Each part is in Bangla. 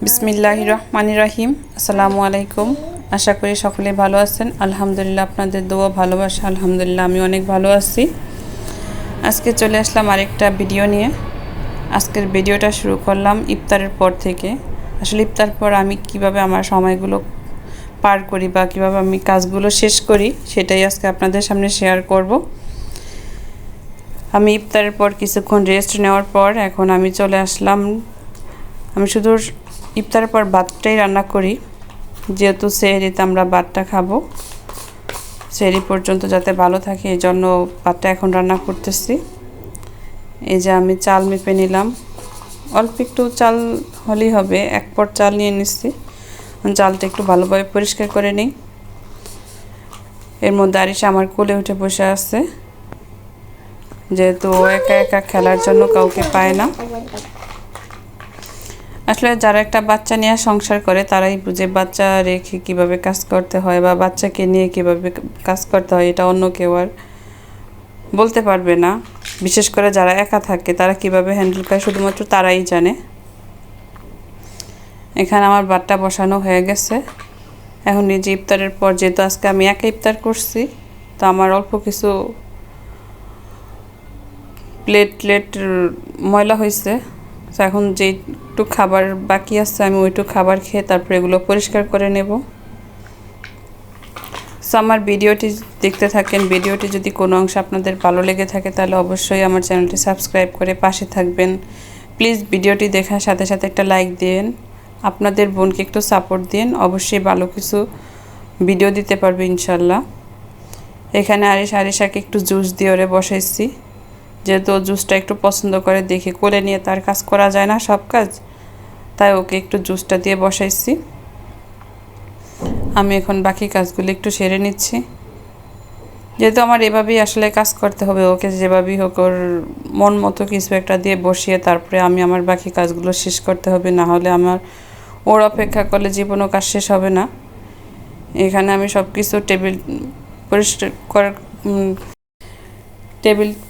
বিসমিল্লাহির রহমানির রহিম। আসসালামু আলাইকুম। আশা করি সকলে ভালো আছেন। আলহামদুলিল্লাহ, আপনাদের দোয়া ভালোবাসা আলহামদুলিল্লাহ আমি অনেক ভালো আছি। আজকে চলে আসলাম আরেকটা ভিডিও নিয়ে। আজকের ভিডিওটা শুরু করলাম ইফতারের পর থেকে। আসলে ইফতার পর আমি কিভাবে আমার সময়গুলো পার করি বা কিভাবে আমি কাজগুলো শেষ করি সেটাই আজকে আপনাদের সামনে শেয়ার করব। আমি ইফতারের পর কিছুক্ষণ রেস্ট নেওয়ার পর এখন আমি চলে আসলাম। আমি শুধু ইফতারের পর ভাতটাই রান্না করি, যেহেতু সেহরিতে আমরা ভাতটা খাবো, সেহরি পর্যন্ত যাতে ভালো থাকে এই জন্য ভাতটা এখন রান্না করতেছি। এই যে আমি চাল মেপে নিলাম, অল্প একটু চাল হলেই হবে, এক পট চাল নিয়ে নিচ্ছি। চালটা একটু ভালোভাবে পরিষ্কার করে নিই। এর মধ্যে আরিশা আমার কোলে উঠে বসে আছে, যেহেতু একা একা খেলার জন্য কাউকে পায় না। আসলে যারা একটা বাচ্চা নিয়ে সংসার করে তারাই বুঝে বাচ্চা রেখে কিভাবে কাজ করতে হয় বা বাচ্চাকে নিয়ে কিভাবে কাজ করতে হয়, এটা অন্য কেউ আর বলতে পারবে না। বিশেষ করে যারা একা থাকে তারা কিভাবে হ্যান্ডেল করে শুধুমাত্র তারাই জানে। এখানে আমার ভাতটা বসানো হয়ে গেছে। এখন নিজে ইফতারের পর, যেহেতু আজকে আমি একা ইফতার করছি, তো আমার অল্প কিছু প্লেট ময়লা হয়েছে। তো এখন যেটুকু খাবার বাকি আছে আমি ওইটুকু খাবার খেয়ে তারপরে এগুলো পরিষ্কার করে নেব। সো আমার ভিডিওটি দেখতে থাকেন। ভিডিওটি যদি কোনো অংশ আপনাদের ভালো লেগে থাকে তাহলে অবশ্যই আমার চ্যানেলটি সাবস্ক্রাইব করে পাশে থাকবেন। প্লিজ ভিডিওটি দেখার সাথে সাথে একটা লাইক দিন, আপনাদের বোনকে একটু সাপোর্ট দিন, অবশ্যই ভালো কিছু ভিডিও দিতে পারবে ইনশাল্লাহ। এখানে আরিশাকে একটু জুস দিয়ে ওরে বসাইছি, যেহেতু ও জুসটা একটু পছন্দ করে, দেখে কোলে নিয়ে তার কাজ করা যায় না সব কাজ, তাই ওকে একটু জুসটা দিয়ে বসাইছি। আমি এখন বাকি কাজগুলো একটু সেরে নিচ্ছি, যেহেতু আমার এভাবেই আসলে কাজ করতে হবে। ওকে যেভাবেই হোক ওর মন মতো কিছু একটা দিয়ে বসিয়ে তারপরে আমি আমার বাকি কাজগুলো শেষ করতে হবে, না হলে আমার ওর অপেক্ষা করলে জীবনও কাজ শেষ হবে না। এখানে আমি সব কিছু টেবিল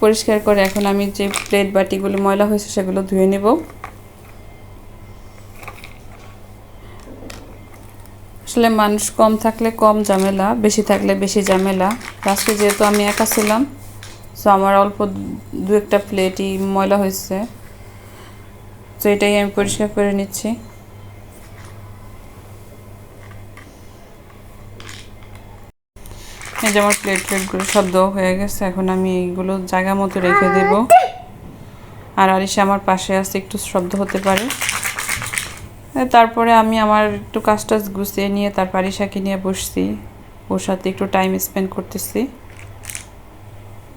পরিষ্কার করে এখন আমি যে প্লেট বাটিগুলো ময়লা হয়েছে সেগুলো ধুয়ে নেব। আসলে মানুষ কম থাকলে কম ঝামেলা, বেশি থাকলে বেশি ঝামেলা। আজকে যেহেতু আমি একা ছিলাম, সো আমার অল্প দু একটা প্লেটই ময়লা হয়েছে, তো এটাই আমি পরিষ্কার করে নিচ্ছি। এই যে আমার প্লেটগুলো সব দেওয়া হয়ে গেছে, এখন আমি এইগুলো জায়গা মতো রেখে দেব। আর আরিশা আমার পাশে আছে, একটু শব্দ হতে পারে। তারপরে আমি আমার একটু কাজ টাজ গুছিয়ে নিয়ে তারপর আরিশাকে নিয়ে বসছি, ওর সাথে একটু টাইম স্পেন্ড করতেছি।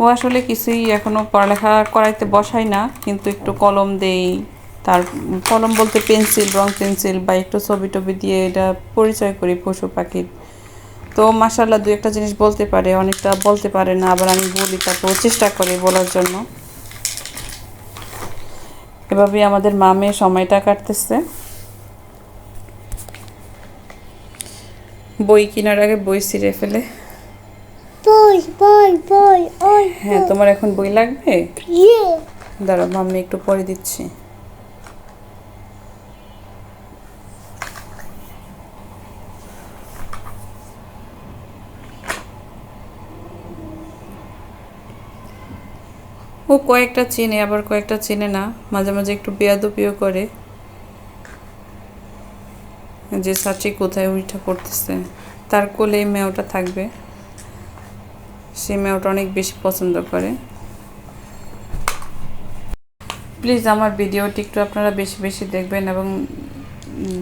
ও আসলে কিছুই এখনও পড়ালেখা করাইতে বসাই না, কিন্তু একটু কলম দেই, তার কলম বলতে পেন্সিল, রং পেন্সিল বা একটু ছবি টবি দিয়ে এটা পরিচয় করি পশু পাখির। তো মাশাআল্লাহ দু একটা জিনিস বলতে পারে, অনেকটা বলতে পারে না, আবার আমি বলি তারপর চেষ্টা করি বলার জন্য। এভাবেই আমাদের মা মেয়ে সময়টা কাটতেছে। বই কেনার আগে বই ছিঁড়ে ফেলে। হ্যাঁ, তোমার এখন বই লাগবে? দাঁড়াও, মাম্মি একটু পরে দিচ্ছি। ও কয়েকটা চেনে আবার কয়েকটা চেনে না, মাঝে মাঝে একটু বেয়াদবিও করে, যে সাচি কোথায় উঠা পড়তেছে। তার কোলে এই মেয়েটা থাকবে, সেই মেয়েটা অনেক বেশি পছন্দ করে। প্লিজ আমার ভিডিওটি একটু আপনারা বেশি বেশি দেখবেন এবং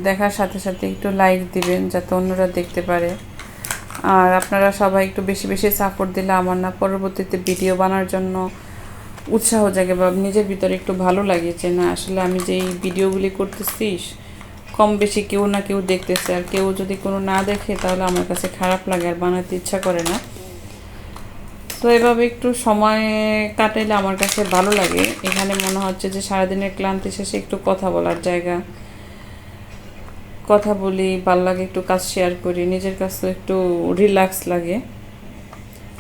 দেখার সাথে সাথে একটু লাইক দিবেন যাতে অন্যরা দেখতে পারে। আর আপনারা সবাই একটু বেশি বেশি সাপোর্ট দিলে আমার না পরবর্তীতে ভিডিও বানার জন্য উৎসাহ জাগে বা নিজের ভিতরে একটু ভালো লাগে যে না আসলে আমি যে এই ভিডিওগুলি করতেছি কম বেশি কেউ না কেউ দেখতেছে, আর কেউ যদি কোনো না দেখে তাহলে আমার কাছে খারাপ লাগে আর বানাতে ইচ্ছা করে না। তো এভাবে একটু সময় কাটাইলে আমার কাছে ভালো লাগে। এখানে মনে হচ্ছে যে সারাদিনের ক্লান্তি শেষে একটু কথা বলার জায়গা, কথা বলি, ভালো লাগে, একটু কাজ শেয়ার করি, নিজের কাছে একটু রিল্যাক্স লাগে।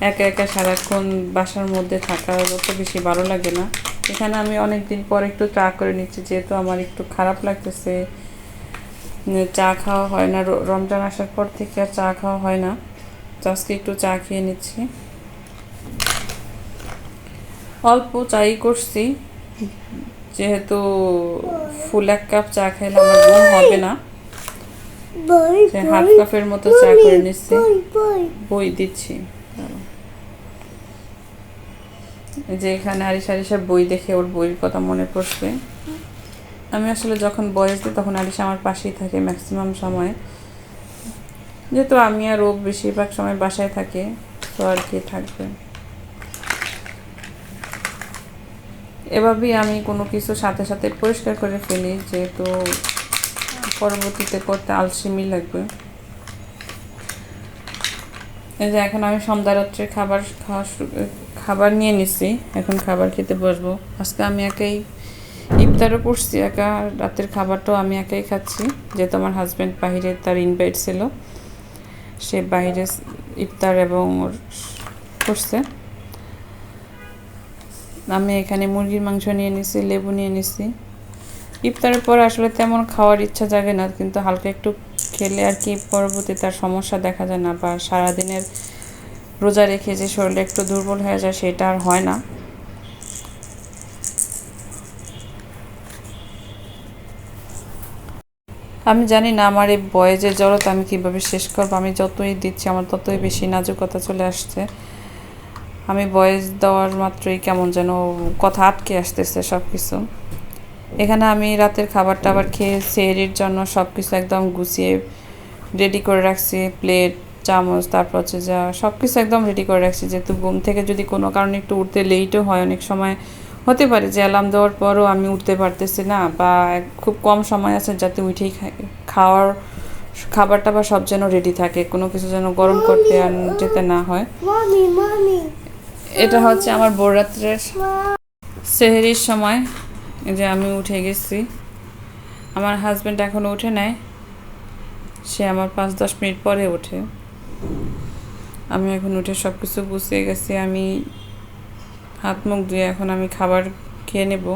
একা একা সারাক্ষণ বাসার মধ্যে থাকা অত বেশি ভালো লাগে না। এখানে আমি অনেক দিন পর একটু চা করে নিচ্ছি, যেহেতু আমার একটু খারাপ লাগতেছে, চা খাওয়া হয় না, রমজান আসার পর থেকে আর চা খাওয়া হয় না। তো আজকে একটু চা খেয়ে নিচ্ছি, অল্প চাই করছি, যেহেতু ফুল 1 কাপ চা খেলে আমার ঘুম হবে না, হাফ কাপের মতো চা করে নিচ্ছি। বই দিচ্ছি যে এখানে আরিশার বই দেখে ওর বইয়ের কথা মনে পড়ছে। আমি আসলে যখন বয়স দিই তখন আরিশা আমার পাশেই থাকে ম্যাক্সিমাম সময়, যেহেতু আমি আর ও বেশিরভাগ সময় বাসায় থাকে, তো আর কি থাকবে। এভাবেই আমি কোনো কিছু সাথে সাথে পরিষ্কার করে ফেলি, যেহেতু পরবর্তীতে করতে আলসেমি লাগবে। এই যে এখন আমি সন্ধ্যা রাত্রে খাবার নিয়ে নিচ্ছি, এখন খাবার খেতে বসবো। আজকে আমি একাই ইফতারও করছি, একা রাতের খাবারটাও আমি একাই খাচ্ছি, যেহেতু আমার হাজব্যান্ড বাইরে, তার ইনভাইট ছিল, সে বাইরে ইফতার এবং করছে। আমি এখানে মুরগির মাংস নিয়ে নিছি, লেবু নিয়ে নিছি। ইফতারের পর আসলে তেমন খাওয়ার ইচ্ছা জাগে না, কিন্তু হালকা একটু খেলে আর কি পরবর্তী তার সমস্যা দেখা যায় না, বা সারাদিনের রোজা রেখে যে শরীরটা একটু দুর্বল হয়ে যায় সেটা আর হয় না। আমি জানি না আমার এই বয়েজের জড়তা আমি কীভাবে শেষ করবো। আমি যতই দিচ্ছি আমার ততই বেশি নাজুকতা চলে আসছে। আমি বয়েজ দেওয়ার মাত্রই কেমন যেন কথা আটকে আসতেছে সব কিছু। এখানে আমি রাতের খাবার টাবার খেয়ে সেহরির জন্য সব কিছু একদম গুছিয়ে রেডি করে রাখছি, প্লেট, চামচ, তারপর হচ্ছে যা সব কিছু একদম রেডি করে রাখছি, যেহেতু ঘুম থেকে যদি কোনো কারণে একটু উঠতে লেটও হয়, অনেক সময় হতে পারে যে অ্যালার্ম দেওয়ার পরও আমি উঠতে পারতেছি না, বা খুব কম সময় আছে যাতে উঠেই খাবারটা বা সব যেন রেডি থাকে, কোনো কিছু যেন গরম করতে আর যেতে না হয়। এটা হচ্ছে আমার ভোর রাত্রের সেহরির সময়। যে আমি উঠে গেছি, আমার হাজব্যান্ড এখনও উঠে নেয়, সে আমার 5-10 মিনিট পরে ওঠে। আমি এখন উঠে সব কিছু গুছিয়ে গেছি, আমি হাত মুখ ধুয়ে এখন আমি খাবার খেয়ে নেব।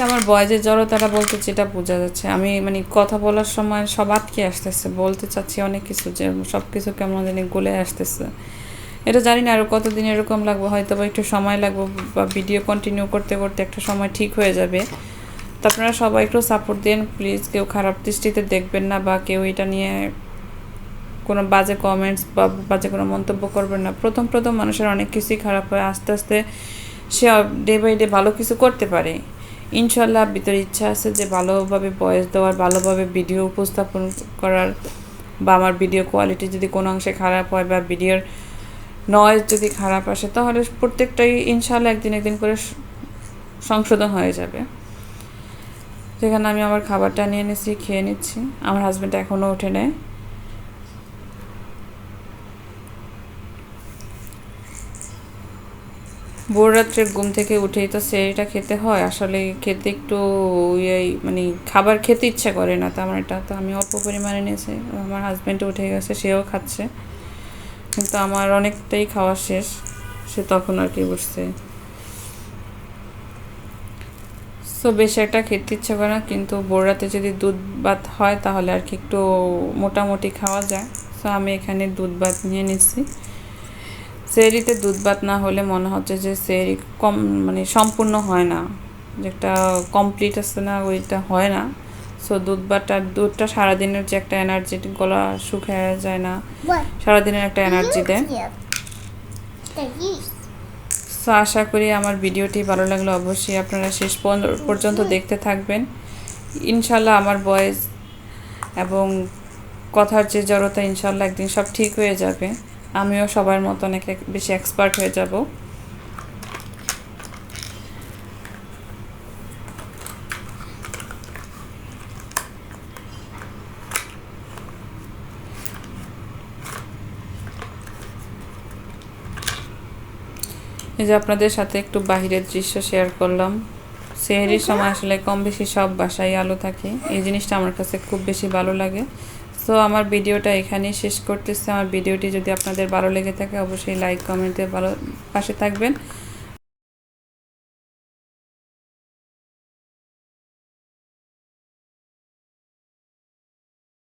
আমার বয়সের জড়তাটা বলতে যেটা বোঝা যাচ্ছে, আমি মানে কথা বলার সময় সব আটকে আসতেছে, বলতে চাচ্ছি অনেক কিছু, যে সব কিছু কেমন জানি গলে আসতেছে। এটা জানি না আরও কতদিন এরকম লাগবে, হয়তো বা একটু সময় লাগবে, বা ভিডিও কন্টিনিউ করতে করতে একটা সময় ঠিক হয়ে যাবে। তো আপনারা সবাই একটু সাপোর্ট দেন প্লিজ, কেউ খারাপ দৃষ্টিতে দেখবেন না, বা কেউ এটা নিয়ে কোনো বাজে কমেন্টস বা বাজে কোনো মন্তব্য করবেন না। প্রথম মানুষের অনেক কিছুই খারাপ হয়, আস্তে আস্তে সে ডে বাই ডে ভালো কিছু করতে পারে ইনশাল্লাহ। ভিতরে ইচ্ছা আছে যে ভালোভাবে ভয়েস দেওয়ার, ভালোভাবে ভিডিও উপস্থাপন করার, বা আমার ভিডিও কোয়ালিটি যদি কোনো অংশে খারাপ হয় বা ভিডিওর নয়েজ যদি খারাপ আসে, তাহলে প্রত্যেকটাই ইনশাল্লাহ একদিন করে সংশোধন হয়ে যাবে। যেখানে আমি আমার খাবারটা নিয়ে নিচ্ছি, খেয়ে নিচ্ছি। আমার হাজব্যান্ড এখনও উঠে নেয়। ভোর রাত্রে ঘুম থেকে উঠেই তো সেটা খেতে হয়, আসলে খেতে একটু মানে খাবার খেতে ইচ্ছা করে না তেমন, এটা তো আমি অল্প পরিমাণে নিয়েছি। আমার হাজব্যান্ড উঠে গেছে, সেও খাচ্ছে, কিন্তু আমার অনেকটাই খাওয়া শেষ, সে তখন আর কি বসছে। সো বেশি একটা খেতে ইচ্ছা করে না, কিন্তু ভোর রাতে যদি দুধ ভাত হয় তাহলে আর কি একটু মোটামুটি খাওয়া যায়। সো আমি এখানে দুধ ভাত নিয়ে নিচ্ছি। সেহরিতে দুধ ভাত না হলে মনে হচ্ছে যে সেহরি কম, মানে সম্পূর্ণ হয় না, যেটা কমপ্লিট আছে না ওইটা হয় না। সো দুধটা সারাদিনের যে একটা এনার্জি, গলা শুকিয়ে যায় না, সারাদিনের একটা এনার্জি দেয়। সো আশা করি আমার ভিডিওটি ভালো লাগলে অবশ্যই আপনারা শেষ পর্যন্ত দেখতে থাকবেন। ইনশাল্লাহ আমার ভয়েস এবং কথার যে জড়তা ইনশাল্লাহ একদিন সব ঠিক হয়ে যাবে, আমিও সবার মতো অনেক বেশি এক্সপার্ট হয়ে যাব। এই যে আপনাদের সাথে একটু বাহিরের দৃশ্য শেয়ার করলাম। সেহরির সময় আসলে কম বেশি সব বাসায় আলো থাকে, এই জিনিসটা আমার কাছে খুব বেশি ভালো লাগে। সো আমার ভিডিওটা এখানেই শেষ করতেছে। আমার ভিডিওটি যদি আপনাদের ভালো লেগে থাকে অবশ্যই লাইক কমেন্টে পাশে থাকবেন।